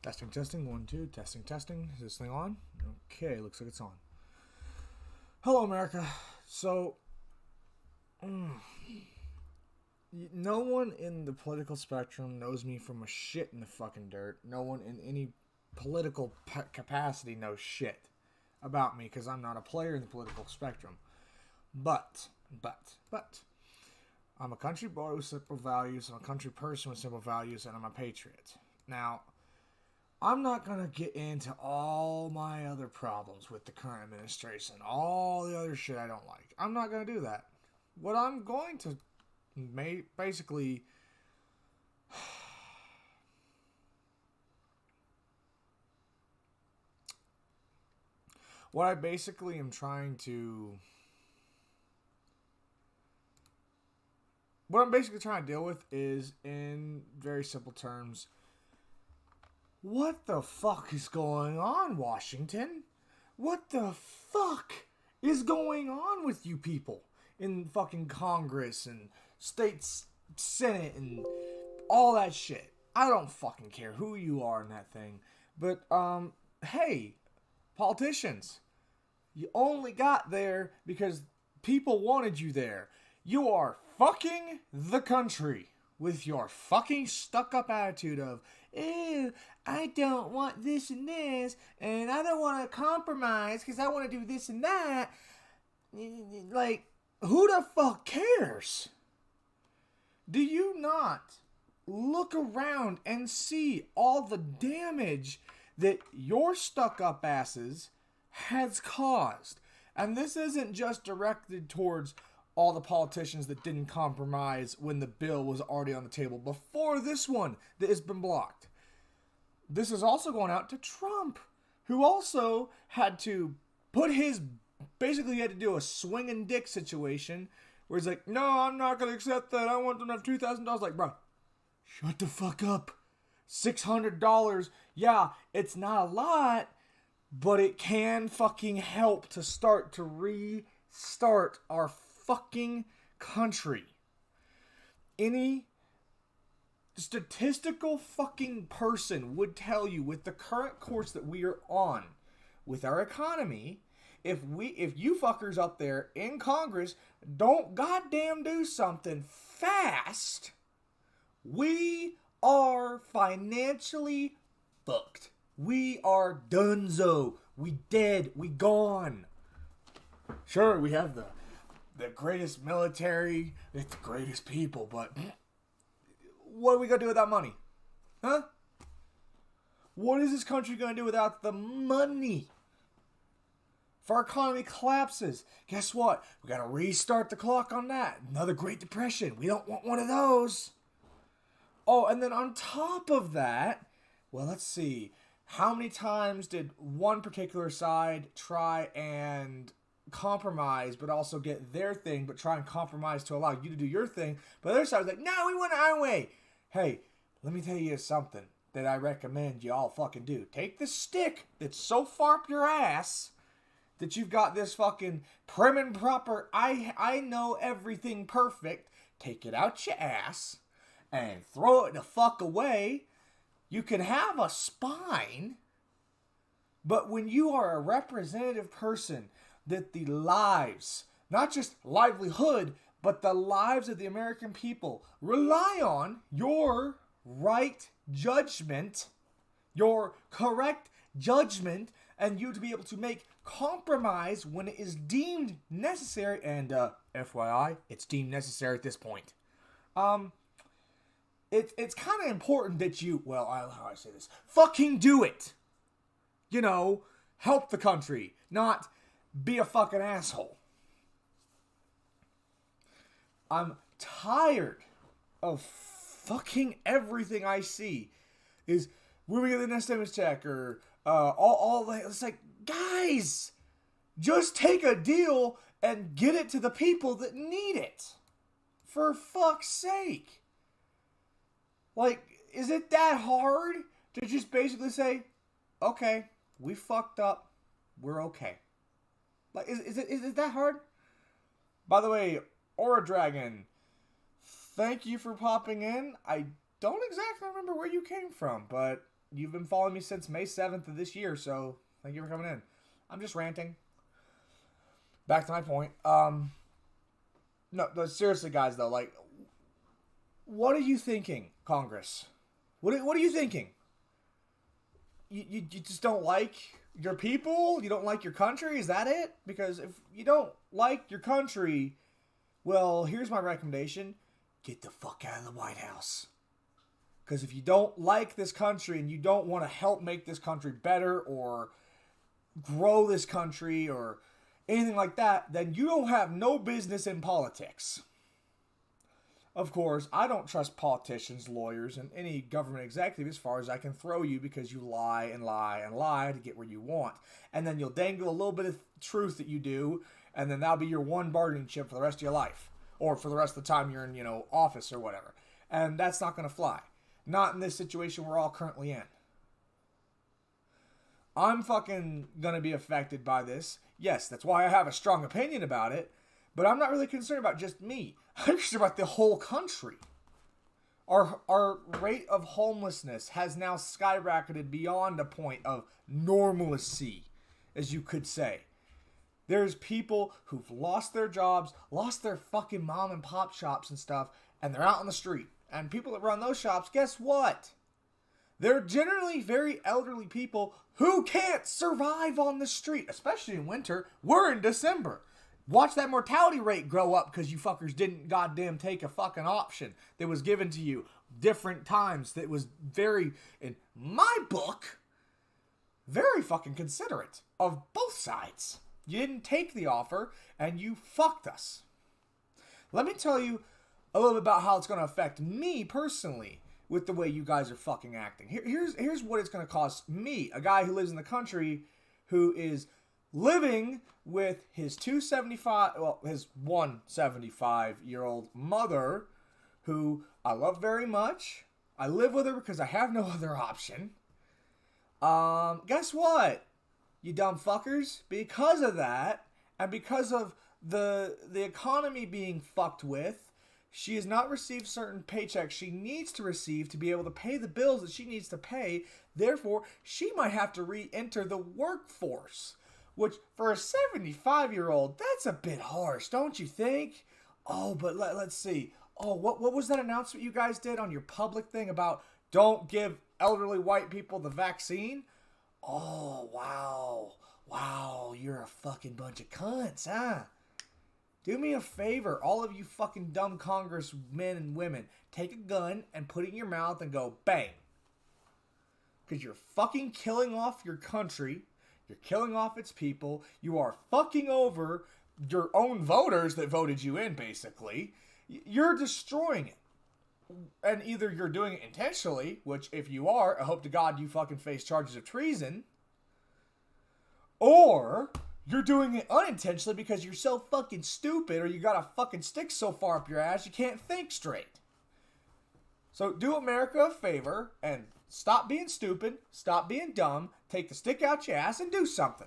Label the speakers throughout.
Speaker 1: Testing, testing, 1, 2, testing, testing. Is this thing on? Okay, looks like it's on. Hello, America. So, no one in the political spectrum knows me from a shit in the fucking dirt. No one in any political capacity knows shit about me because I'm not a player in the political spectrum. But, I'm a country boy with simple values. I'm a country person with simple values, and I'm a patriot. Now, I'm not going to get into all my other problems with the current administration, all the other shit I don't like. I'm not going to do that. What I'm going to basically what I basically am trying to what I'm basically trying to deal with is, in very simple terms, what the fuck is going on, Washington? What the fuck is going on with you people in fucking Congress and states Senate and all that shit? I don't fucking care who you are in that thing. But hey, politicians, you only got there because people wanted you there. You are fucking the country with your fucking stuck-up attitude of, ew, I don't want this and this, and I don't want to compromise because I want to do this and that. Like, who the fuck cares? Do you not look around and see all the damage that your stuck-up asses has caused? And this isn't just directed towards all the politicians that didn't compromise when the bill was already on the table before this one that has been blocked. This is also going out to Trump, who also had to basically had to do a swinging dick situation where he's like, no, I'm not going to accept that. I want them to have $2,000. Like, bro, shut the fuck up. $600. Yeah, it's not a lot, but it can fucking help to start to restart our fucking country. Any statistical fucking person would tell you, with the current course that we are on with our economy, if you fuckers up there in Congress don't goddamn do something fast, we are financially fucked. We are donezo. We dead. We gone. Sure, we have the greatest military, it's the greatest people, but what are we going to do with that money? Huh? What is this country going to do without the money? If our economy collapses, guess what? We got to restart the clock on that. Another Great Depression. We don't want one of those. Oh, and then on top of that, well, let's see. How many times did one particular side try and compromise but also get their thing, but try and compromise to allow you to do your thing, but the other side was like, no, we want our way. Hey, let me tell you something that I recommend you all fucking do. Take the stick that's so far up your ass that you've got this fucking prim and proper, I know everything perfect, take it out your ass and throw it the fuck away. You can have a spine, but when you are a representative person that the lives, not just livelihood, but the lives of the American people rely on your right judgment, your correct judgment, and you to be able to make compromise when it is deemed necessary. And FYI, it's deemed necessary at this point. It's kind of important that you, well, how do I say this? Fucking do it. You know, help the country, not be a fucking asshole. I'm tired of fucking everything I see is, when we get the next stimulus check, or all that. It's like, guys, just take a deal and get it to the people that need it. For fuck's sake. Like, is it that hard to just basically say, okay, we fucked up, we're okay? Like, is it that hard? By the way, Aura Dragon, thank you for popping in. I don't exactly remember where you came from, but You've been following me since May 7th of this year, so thank you for coming in. I'm just ranting. Back to my point. No, seriously, guys, though, like, what are you thinking, Congress? What are you thinking? You just don't like your people? You don't like your country? Is that it? Because if you don't like your country, well, here's my recommendation. Get the fuck out of the White House. Because if you don't like this country and you don't want to help make this country better or grow this country or anything like that, then you don't have no business in politics. Of course, I don't trust politicians, lawyers, and any government executive as far as I can throw you because you lie and lie and lie to get where you want. And then you'll dangle a little bit of truth that you do, and then that'll be your one bargaining chip for the rest of your life. Or for the rest of the time you're in, office or whatever. And that's not going to fly. Not in this situation we're all currently in. I'm fucking going to be affected by this. Yes, that's why I have a strong opinion about it. But I'm not really concerned about just me. I'm concerned about the whole country. Our rate of homelessness has now skyrocketed beyond a point of normalcy, as you could say. There's people who've lost their jobs, lost their fucking mom and pop shops and stuff, and they're out on the street. And people that run those shops, guess what? They're generally very elderly people who can't survive on the street, especially in winter. We're in December. Watch that mortality rate grow up because you fuckers didn't goddamn take a fucking option that was given to you different times that was very, in my book, very fucking considerate of both sides. You didn't take the offer and you fucked us. Let me tell you a little bit about how it's going to affect me personally with the way you guys are fucking acting. Here's what it's going to cost me, a guy who lives in the country who is living with his his 175-year-old mother, who I love very much. I live with her because I have no other option. Guess what, you dumb fuckers? Because of that, and because of the economy being fucked with, she has not received certain paychecks she needs to receive to be able to pay the bills that she needs to pay. Therefore, she might have to re-enter the workforce. Which, for a 75-year-old, that's a bit harsh, don't you think? Oh, but let's see. Oh, what was that announcement you guys did on your public thing about don't give elderly white people the vaccine? Oh, wow. Wow, you're a fucking bunch of cunts, huh? Do me a favor, all of you fucking dumb congressmen and women. Take a gun and put it in your mouth and go bang. Because you're fucking killing off your country. You're killing off its people. You are fucking over your own voters that voted you in, basically. You're destroying it. And either you're doing it intentionally, which if you are, I hope to God you fucking face charges of treason. Or you're doing it unintentionally because you're so fucking stupid or you got a fucking stick so far up your ass you can't think straight. So do America a favor and stop being stupid, stop being dumb, take the stick out your ass and do something.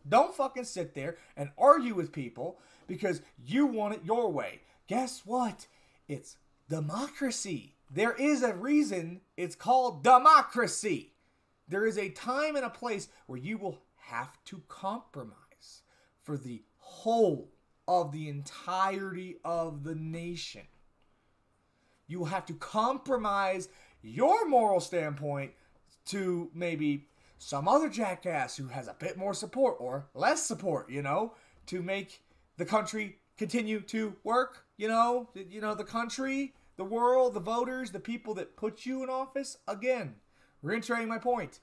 Speaker 1: Don't fucking sit there and argue with people because you want it your way. Guess what? It's democracy. There is a reason it's called democracy. There is a time and a place where you will have to compromise for the whole of the entirety of the nation. You will have to compromise your moral standpoint to maybe some other jackass who has a bit more support or less support, to make the country continue to work, the country, the world, the voters, the people that put you in office. Again, reiterating my point.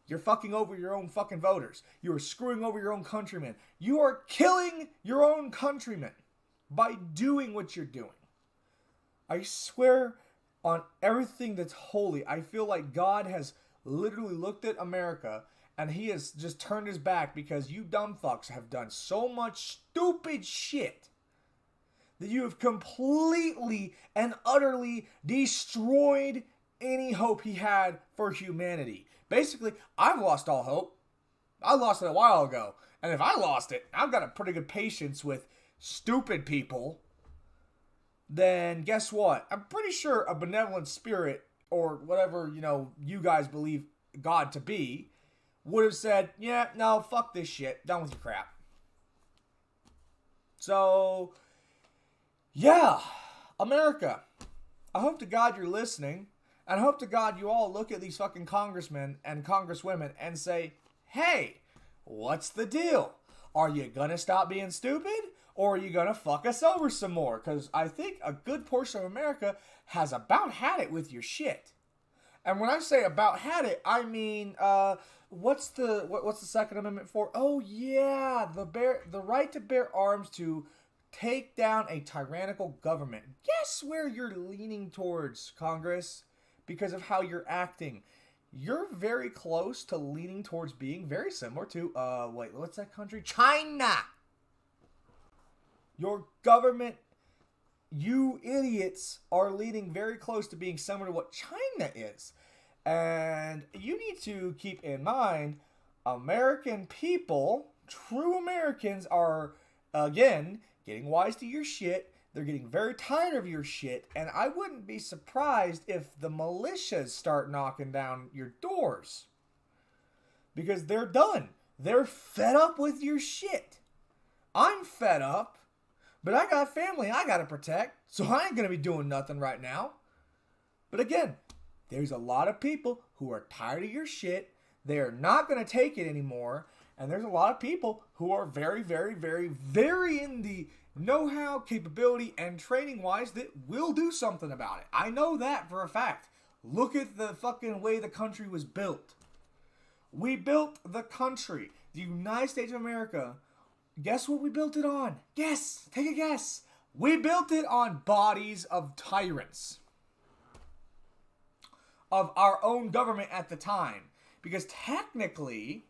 Speaker 1: You're fucking over your own fucking voters. You are screwing over your own countrymen. You are killing your own countrymen by doing what you're doing. I swear on everything that's holy, I feel like God has literally looked at America and he has just turned his back because you dumb fucks have done so much stupid shit that you have completely and utterly destroyed any hope he had for humanity. Basically, I've lost all hope. I lost it a while ago. And if I lost it, I've got a pretty good patience with stupid people. Then guess what? I'm pretty sure a benevolent spirit or whatever, you guys believe God to be, would have said, yeah, no, fuck this shit. Done with your crap. So, yeah, America, I hope to God you're listening. And I hope to God you all look at these fucking congressmen and congresswomen and say, hey, what's the deal? Are you gonna stop being stupid? Or are you gonna fuck us over some more? Because I think a good portion of America has about had it with your shit. And when I say about had it, I mean, what's the Second Amendment for? Oh yeah, the right to bear arms to take down a tyrannical government. Guess where you're leaning towards, Congress? Because of how you're acting. You're very close to leaning towards being very similar to, what's that country? China! Your government, you idiots, are leaning very close to being similar to what China is. And you need to keep in mind, American people, true Americans, are, again, getting wise to your shit. They're getting very tired of your shit, and I wouldn't be surprised if the militias start knocking down your doors. Because they're done. They're fed up with your shit. I'm fed up, but I got family I gotta protect, so I ain't gonna be doing nothing right now. But again, there's a lot of people who are tired of your shit. They are not gonna take it anymore, and there's a lot of people who are very, very, very, very in the know-how, capability, and training-wise that will do something about it. I know that for a fact. Look at the fucking way the country was built. We built the country, the United States of America. Guess what we built it on? Guess. Take a guess. We built it on bodies of tyrants. Of our own government at the time. Because technically,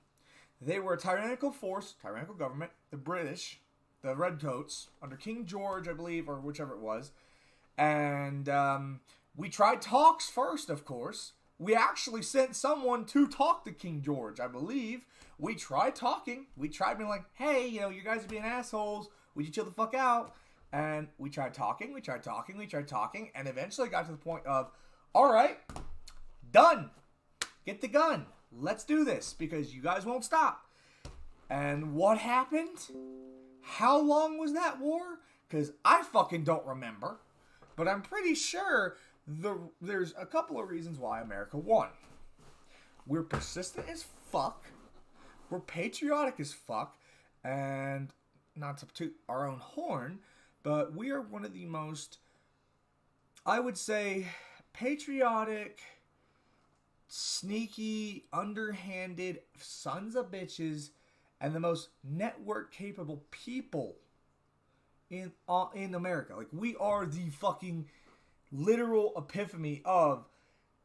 Speaker 1: they were a tyrannical force, tyrannical government, the British, the Redcoats, under King George, I believe, or whichever it was. And we tried talks first, of course. We actually sent someone to talk to King George, I believe. We tried talking. We tried being like, hey, you guys are being assholes. Would you chill the fuck out? And we tried talking, and eventually got to the point of, all right, done. Get the gun. Let's do this, because you guys won't stop. And what happened? How long was that war? Because I fucking don't remember. But I'm pretty sure there's a couple of reasons why America won. We're persistent as fuck. We're patriotic as fuck. And not to toot our own horn, but we are one of the most, I would say, patriotic, sneaky, underhanded sons of bitches and the most network-capable people in America. Like, we are the fucking literal epiphany of,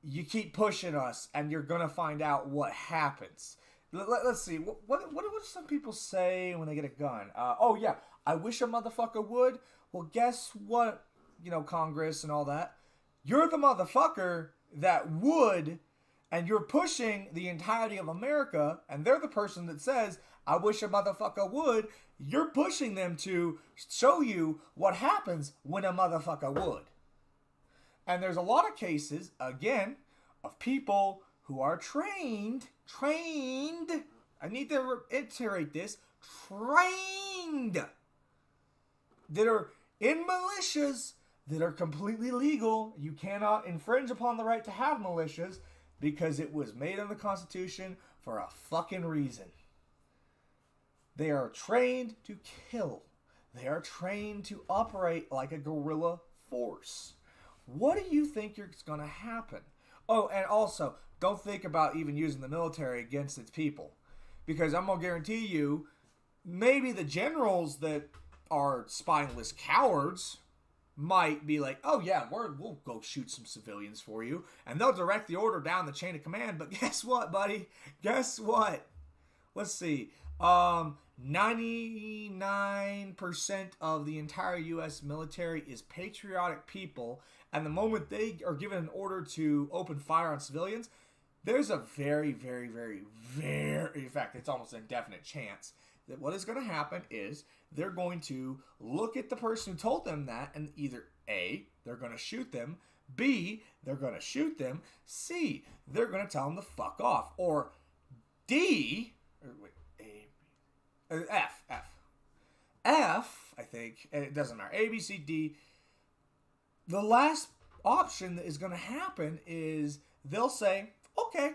Speaker 1: you keep pushing us, and you're gonna find out what happens. Let's see. What do some people say when they get a gun? Oh, yeah. I wish a motherfucker would. Well, guess what, Congress and all that? You're the motherfucker that would, and you're pushing the entirety of America, and they're the person that says, I wish a motherfucker would. You're pushing them to show you what happens when a motherfucker would. And there's a lot of cases, again, of people who are trained, I need to reiterate this, trained, that are in militias that are completely legal. You cannot infringe upon the right to have militias because it was made in the Constitution for a fucking reason. They are trained to kill. They are trained to operate like a guerrilla force. What do you think is going to happen? Oh, and also, don't think about even using the military against its people. Because I'm going to guarantee you, maybe the generals that are spineless cowards might be like, oh yeah, we'll go shoot some civilians for you. And they'll direct the order down the chain of command. But guess what, buddy? Guess what? Let's see. 99% of the entire U.S. military is patriotic people. And the moment they are given an order to open fire on civilians, there's a very, very, very, very, in fact, it's almost an indefinite chance that what is going to happen is they're going to look at the person who told them that, and either A, they're going to shoot them, B, they're going to shoot them. C, they're going to tell them to fuck off. Or D, or wait, F. F, I think, and it doesn't matter. A, B, C, D. The last option that is going to happen is they'll say, okay,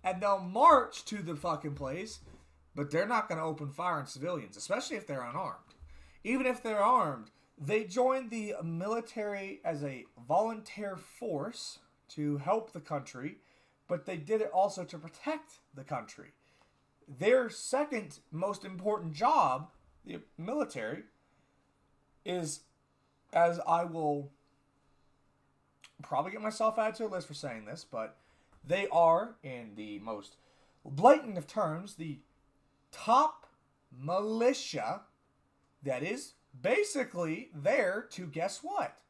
Speaker 1: and they'll march to the fucking place, but they're not going to open fire on civilians, especially if they're unarmed. Even if they're armed, they join the military as a volunteer force to help the country, but they did it also to protect the country. Their second most important job, the military, is, as I will probably get myself added to a list for saying this, but they are, in the most blatant of terms, the top militia that is basically there to, guess what?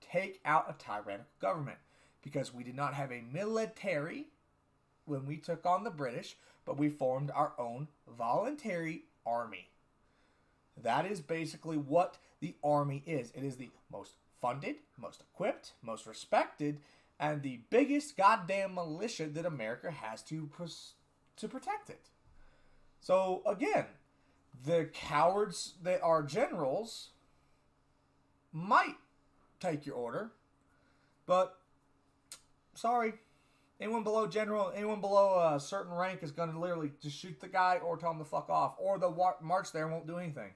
Speaker 1: Take out a tyrannical government. Because we did not have a military when we took on the British, but we formed our own voluntary army. That is basically what the army is. It is the most funded, most equipped, most respected, and the biggest goddamn militia that America has to protect it. So, again, the cowards that are generals might take your order, but sorry, anyone below general, anyone below a certain rank is going to literally just shoot the guy or tell him to fuck off, or they'll march there and won't do anything.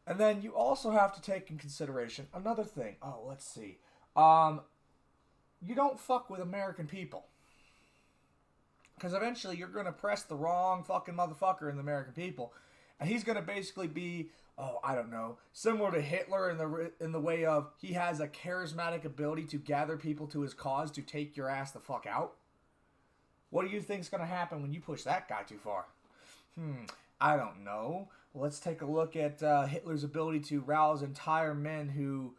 Speaker 1: And then you also have to take in consideration another thing. Oh, let's see. You don't fuck with American people. Because eventually you're going to press the wrong fucking motherfucker in the American people. And he's going to basically be, I don't know, similar to Hitler in the way of he has a charismatic ability to gather people to his cause to take your ass the fuck out. What do you think's going to happen when you push that guy too far? I don't know. Let's take a look at Hitler's ability to rouse entire men who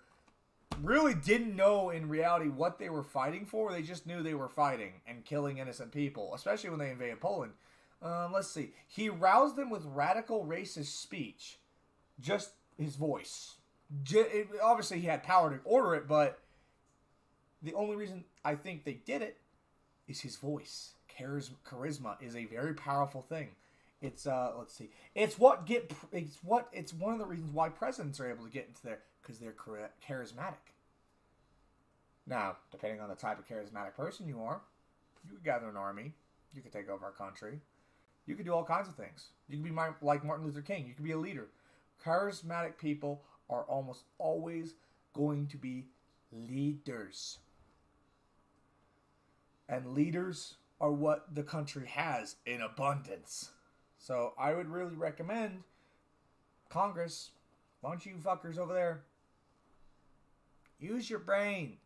Speaker 1: really didn't know in reality what they were fighting for. They just knew they were fighting and killing innocent people, especially when they invaded Poland. Let's see. He roused them with radical racist speech. Just his voice. Obviously, he had power to order it, but the only reason I think they did it is his voice. Charisma is a very powerful thing. It's let's see. It's one of the reasons why presidents are able to get into there, because they're charismatic. Now, depending on the type of charismatic person you are, you could gather an army. You could take over our country. You could do all kinds of things. You could be like Martin Luther King. You could be a leader. Charismatic people are almost always going to be leaders. And leaders are what the country has in abundance. So I would really recommend Congress, why don't you fuckers over there, use your brain.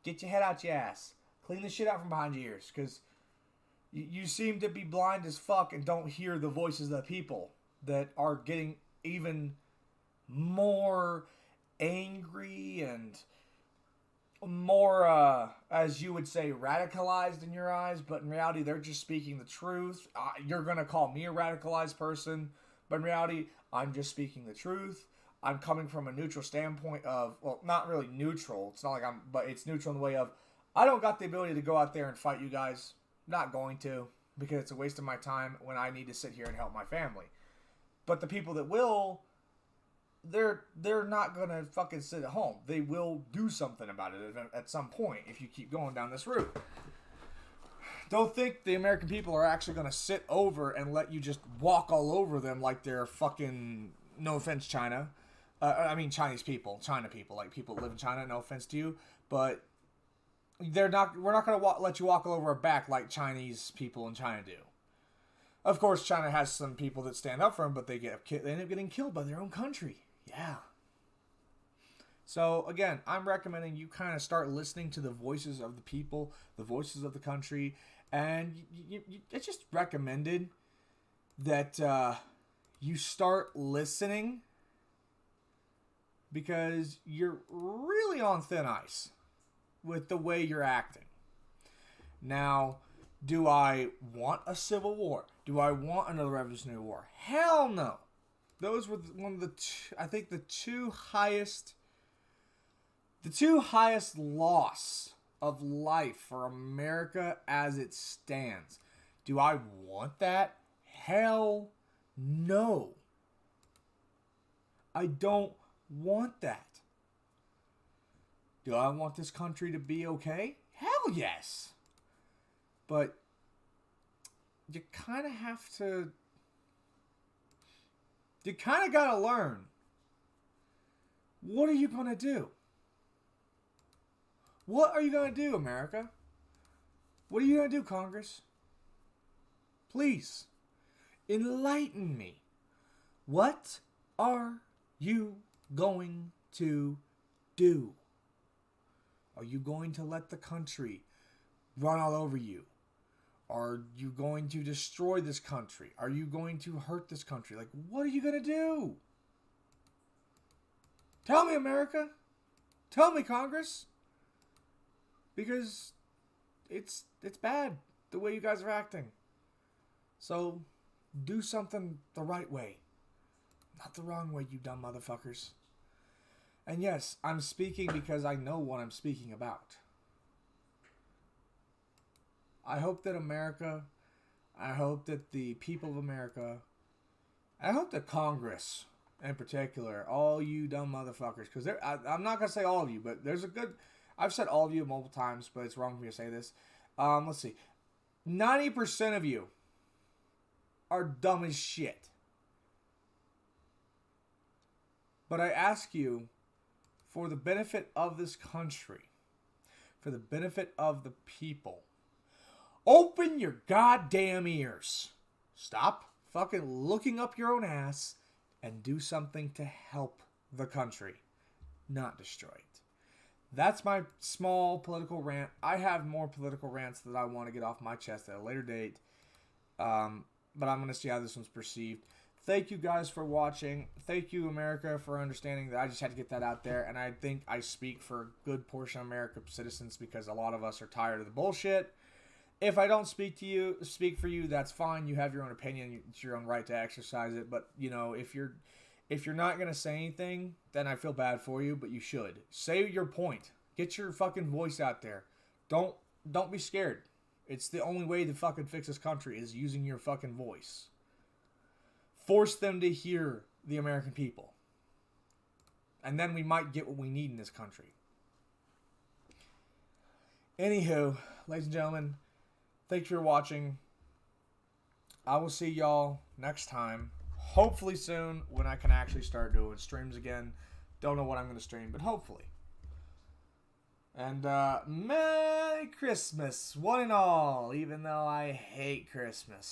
Speaker 1: Get your head out your ass. Clean the shit out from behind your ears. Because you seem to be blind as fuck and don't hear the voices of the people that are getting even more angry and more, as you would say, radicalized in your eyes. But in reality, they're just speaking the truth. You're going to call me a radicalized person. But in reality, I'm just speaking the truth. I'm coming from a neutral standpoint of, well, not really neutral. It's not like but it's neutral in the way of, I don't got the ability to go out there and fight you guys. Not going to, because it's a waste of my time when I need to sit here and help my family. But the people that will, they're not going to fucking sit at home. They will do something about it at some point if you keep going down this route. Don't think the American people are actually going to sit over and let you just walk all over them like they're fucking, no offense, China. Chinese people, China people, like people that live in China, no offense to you, but we're not going to let you walk all over our back like Chinese people in China do. Of course, China has some people that stand up for them, but they end up getting killed by their own country. Yeah. So, again, I'm recommending you kind of start listening to the voices of the people, the voices of the country, and it's just recommended that you start listening, because you're really on thin ice with the way you're acting. Now, do I want a civil war? Do I want another Revolutionary War? Hell no. Those were one of the two highest The two highest loss of life for America as it stands. Do I want that? Hell no. I don't want that. Do I want this country to be okay? Hell yes. But you kind of have to... You kind of got to learn. What are you going to do? What are you going to do, America? What are you going to do, Congress? Please, enlighten me. What are you going to do? Are you going to let the country run all over you? Are you going to destroy this country? Are you going to hurt this country? Like, what are you going to do? Tell me, America. Tell me, Congress. Because it's bad the way you guys are acting. So do something the right way. Not the wrong way, you dumb motherfuckers. And yes, I'm speaking because I know what I'm speaking about. I hope that America, I hope that the people of America, I hope that Congress in particular, all you dumb motherfuckers, because I'm not going to say all of you, but there's a good, I've said all of you multiple times, but it's wrong for me to say this. Let's see. 90% of you are dumb as shit. But I ask you, for the benefit of this country, for the benefit of the people, open your goddamn ears. Stop fucking looking up your own ass and do something to help the country, not destroy it. That's my small political rant. I have more political rants that I want to get off my chest at a later date. But I'm going to see how this one's perceived. Thank you guys for watching. Thank you, America, for understanding that I just had to get that out there. And I think I speak for a good portion of American citizens because a lot of us are tired of the bullshit. If I don't speak for you, that's fine. You have your own opinion. It's your own right to exercise it. But, you know, if you're not going to say anything, then I feel bad for you, but you should. Say your point. Get your fucking voice out there. Don't be scared. It's the only way to fucking fix this country is using your fucking voice. Force them to hear the American people. And then we might get what we need in this country. Anywho, ladies and gentlemen, thanks for watching. I will see y'all next time. Hopefully soon when I can actually start doing streams again. Don't know what I'm going to stream, but hopefully. And Merry Christmas, one and all, even though I hate Christmas.